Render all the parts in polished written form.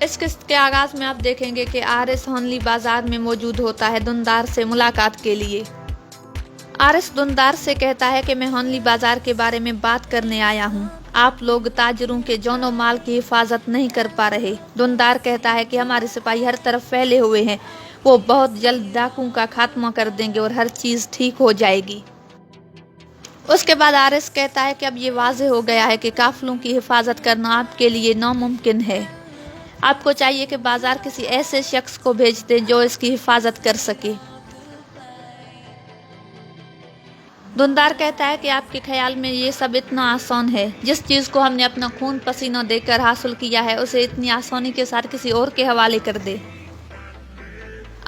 इस किस्त के आगाज में आप देखेंगे कि आरिस हॉनली बाजार में मौजूद होता है दुनदार से मुलाकात के लिए। आरिस दुनदार से कहता है कि मैं हॉनली बाजार के बारे में बात करने आया हूँ। आप लोग ताजरों के जानो माल की हिफाजत नहीं कर पा रहे। दुनदार कहता है कि हमारे सिपाही हर तरफ फैले हुए हैं, वो बहुत जल्द डाकुओं का खात्मा कर देंगे और हर चीज ठीक हो जाएगी। उसके बाद आरिस कहता है कि अब ये वाज़े हो गया है कि काफिलों की हिफाजत करना आपके लिए नामुमकिन है। आपको चाहिए कि बाजार किसी ऐसे शख्स को भेज दें जो इसकी हिफाजत कर सके। दुनदार कहता है कि आपके ख्याल में ये सब इतना आसान है। जिस चीज को हमने अपना खून पसीना देकर हासिल किया है उसे इतनी आसानी के साथ किसी और के हवाले कर दे।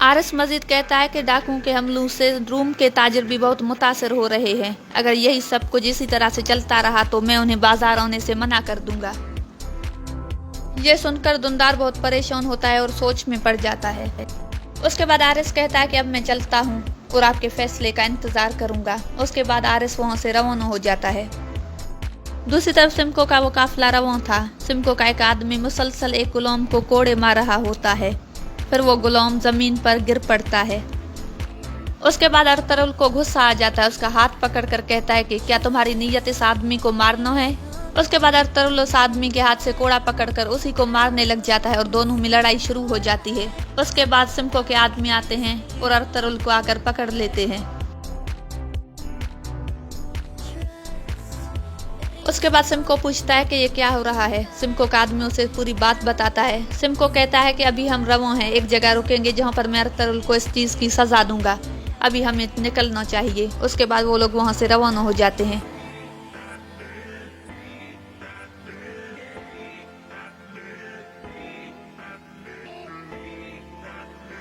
आरिस मजीद कहता है कि डाकुओं के हमलों से रूम के ताजिर भी बहुत मुतासर हो रहे हैं। अगर यही सब कुछ इसी तरह से चलता रहा तो मैं उन्हें बाजार आने से मना कर दूंगा। ये सुनकर दुनदार बहुत परेशान होता है और सोच में पड़ जाता है। उसके बाद आरिस कहता है कि अब मैं चलता हूँ और आपके फैसले का इंतजार करूंगा। उसके बाद आरिस वहां से रवाना हो जाता है। दूसरी तरफ सिमको का वो काफिला रवां था। सिमको का एक आदमी मुसलसल एक गुलाम को कोड़े मार रहा होता है। फिर वो गुलाम जमीन पर गिर पड़ता है। उसके बाद अरतरुल को गुस्सा आ जाता है। उसका हाथ पकड़ कर कहता है कि क्या तुम्हारी नीयत इस आदमी को मारना है। उसके बाद अरतरुल उस आदमी के हाथ से कोड़ा पकड़कर उसी को मारने लग जाता है और दोनों में लड़ाई शुरू हो जाती है। उसके बाद सिमको के आदमी आते हैं और अरतरुल को आकर पकड़ लेते हैं। उसके बाद सिमको पूछता है कि ये क्या हो रहा है। सिमको का आदमी उसे पूरी बात बताता है। सिमको कहता है कि अभी हम रवां हैं, एक जगह रुकेंगे जहां पर मैं अरतरुल को इस चीज की सजा दूंगा। अभी हमें निकलना चाहिए। उसके बाद वो लोग वहां से रवाना हो जाते हैं।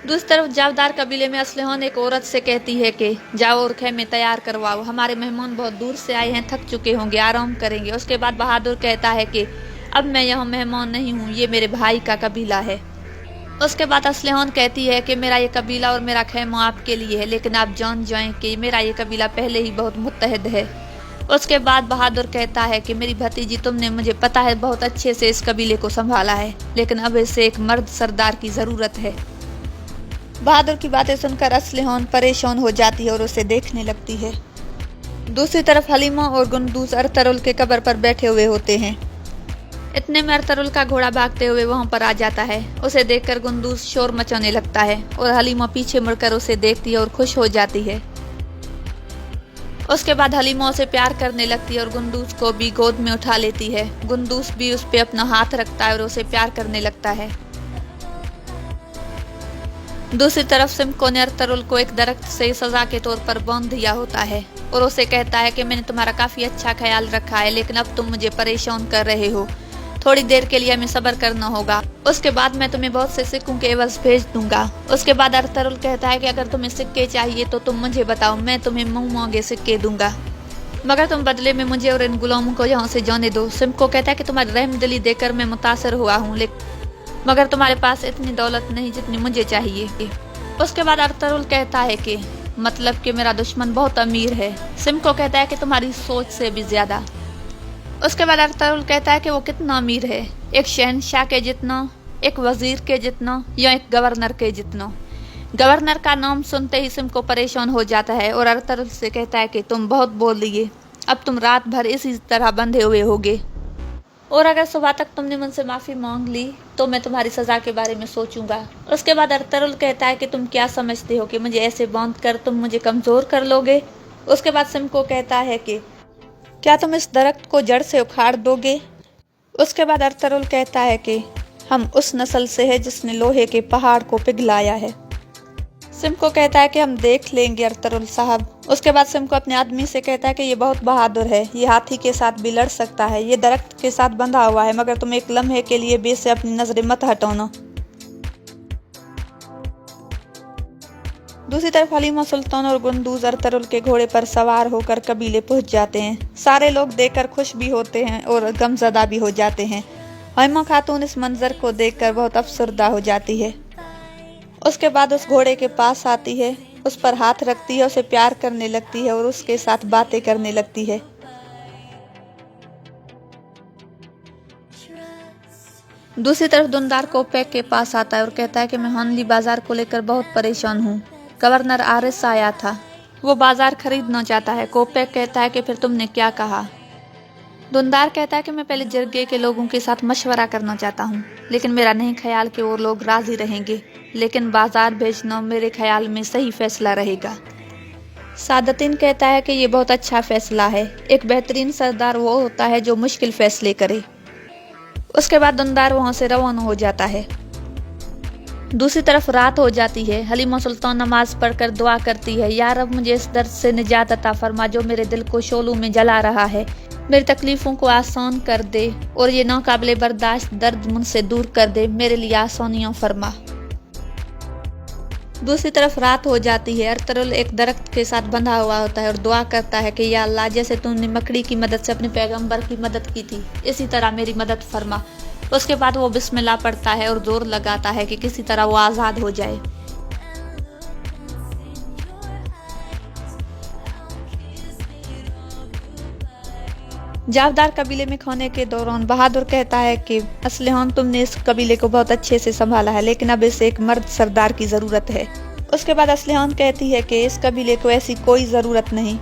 दूसरी तरफ जावदार कबीले में असलहोन एक औरत से कहती है कि जाओ और खेमे तैयार करवाओ, हमारे मेहमान बहुत दूर से आए हैं, थक चुके होंगे, आराम करेंगे। उसके बाद बहादुर कहता है कि अब मैं यहाँ मेहमान नहीं हूँ, ये मेरे भाई का कबीला है। उसके बाद असलहोन कहती है कि मेरा ये कबीला और मेरा खेमा आपके लिए है, लेकिन आप जान जाएं कि मेरा ये कबीला पहले ही बहुत मुत्तहद है। उसके बाद बहादुर कहता है कि मेरी भतीजी, तुमने मुझे पता है बहुत अच्छे से इस कबीले को संभाला है, लेकिन अब इसे एक मर्द सरदार की जरूरत है। बहादुर की बातें सुनकर असलहोन परेशान हो जाती है और उसे देखने लगती है। दूसरी तरफ हलीमा और गुंदूस अरतरुल के कब्र पर बैठे हुए होते हैं। इतने में अरतरुल का घोड़ा भागते हुए वहां पर आ जाता है। उसे देखकर गुंदूस शोर मचाने लगता है और हलीमा पीछे मुड़कर उसे देखती है और खुश हो जाती है। उसके बाद हलीमा उसे प्यार करने लगती है और गुंदूस को भी गोद में उठा लेती है। गुंदूस भी उस पर अपना हाथ रखता है और उसे प्यार करने लगता है। दूसरी तरफ सिमको ने अरतरुल को एक दरख्त से सजा के तौर पर बांध दिया होता है और उसे कहता है कि मैंने तुम्हारा काफी अच्छा ख्याल रखा है, लेकिन अब तुम मुझे परेशान कर रहे हो। थोड़ी देर के लिए हमें सब्र करना होगा, उसके बाद मैं तुम्हें बहुत से सिक्कों के एवज भेज दूंगा। उसके बाद अरतरुल कहता है कि अगर तुम्हें सिक्के चाहिए तो तुम मुझे बताओ, मैं तुम्हें मुंह मांगे सिक्के दूंगा, मगर तुम बदले में मुझे और इन गुलामों को यहाँ से जाने दो। सिमको कहता है कि तुम्हारी रहमदिली देकर मैं मुतासर हुआ हूँ, मगर तुम्हारे पास इतनी दौलत नहीं जितनी मुझे चाहिए। उसके बाद अरतरुल कहता है कि मतलब कि मेरा दुश्मन बहुत अमीर है। सिमको कहता है कि तुम्हारी सोच से भी ज्यादा। उसके बाद अरतरुल कहता है कि वो कितना अमीर है, एक शहनशाह के जितना, एक वजीर के जितना, या एक गवर्नर के जितना। गवर्नर का नाम सुनते ही सिमको परेशान हो जाता है और अरतरुल से कहता है कि तुम बहुत बोल लिए, अब तुम रात भर इसी तरह बंधे हुए होगे, और अगर सुबह तक तुमने मुझसे माफी मांग ली तो मैं तुम्हारी सजा के बारे में सोचूंगा। उसके बाद अरतरुल कहता है कि तुम क्या समझते हो कि मुझे ऐसे बांध कर तुम मुझे कमजोर कर लोगे। उसके बाद सिमको कहता है कि क्या तुम इस दरख्त को जड़ से उखाड़ दोगे। उसके बाद अरतरुल कहता है कि हम उस नस्ल से है जिसने लोहे के पहाड़ को पिघलाया है। सिमको कहता है कि हम देख लेंगे अरतरुल साहब। उसके बाद सिमको अपने आदमी से कहता है कि ये बहुत बहादुर है, ये हाथी के साथ भी लड़ सकता है, ये दरख्त के साथ बंधा हुआ है, मगर तुम एक लम्हे के लिए बेस से अपनी नजरें मत हटाना। दूसरी तरफ हलीमा सुल्तान और गुंदूज अरतरुल के घोड़े पर सवार होकर कबीले पहुंच जाते हैं। सारे लोग देखकर खुश भी होते हैं और गमजदा भी हो जाते हैं। हलीमा खातून इस मंजर को देखकर बहुत अफसरदा हो जाती है। उसके बाद उस घोड़े के पास आती है, उस पर हाथ रखती है, उसे प्यार करने लगती है और उसके साथ बातें करने लगती है। दूसरी तरफ दुनदार कोपेक के पास आता है और कहता है कि मैं हॉनली बाजार को लेकर बहुत परेशान हूँ। गवर्नर आरिस आया था, वो बाजार खरीदना चाहता है। कोपेक कहता है कि फिर तुमने क्या कहा? दुनदार कहता है कि मैं पहले जिरगे के लोगों के साथ मशवरा करना चाहता हूँ, लेकिन मेरा नहीं ख्याल कि वो लोग राजी रहेंगे, लेकिन बाजार भेजना मेरे ख्याल में सही फैसला रहेगा। सादतीन कहता है कि ये बहुत अच्छा फैसला है। एक बेहतरीन सरदार वो होता है जो मुश्किल फैसले करे। उसके बाद दुनदार वहां से रवाना हो जाता है। दूसरी तरफ रात हो जाती है। हलीमा सुल्तान नमाज पढ़कर दुआ करती है, या रब मुझे इस दर्द से निजात अता फरमा जो मेरे दिल को शोलों में जला रहा है, मेरी तकलीफों को आसान कर दे और ये नाकाबिले बर्दाश्त दर्द मुझसे दूर कर दे, मेरे लिए आसानियां फरमा। दूसरी तरफ रात हो जाती है। अर्तुगरुल एक दरख्त के साथ बंधा हुआ होता है और दुआ करता है कि या अल्लाह, जैसे तुमने मकड़ी की मदद से अपने पैगंबर की मदद की थी, इसी तरह मेरी मदद फरमा। उसके बाद वो बिस्मिल्लाह पढ़ता है और जोर लगाता है कि किसी तरह वो आज़ाद हो जाए। जावदार कबीले में खोने के दौरान बहादुर कहता है कि असलहान, तुमने इस कबीले को बहुत अच्छे से संभाला है, लेकिन अब इसे एक मर्द सरदार की ज़रूरत है। उसके बाद असलहान कहती है कि इस कबीले को ऐसी कोई ज़रूरत नहीं।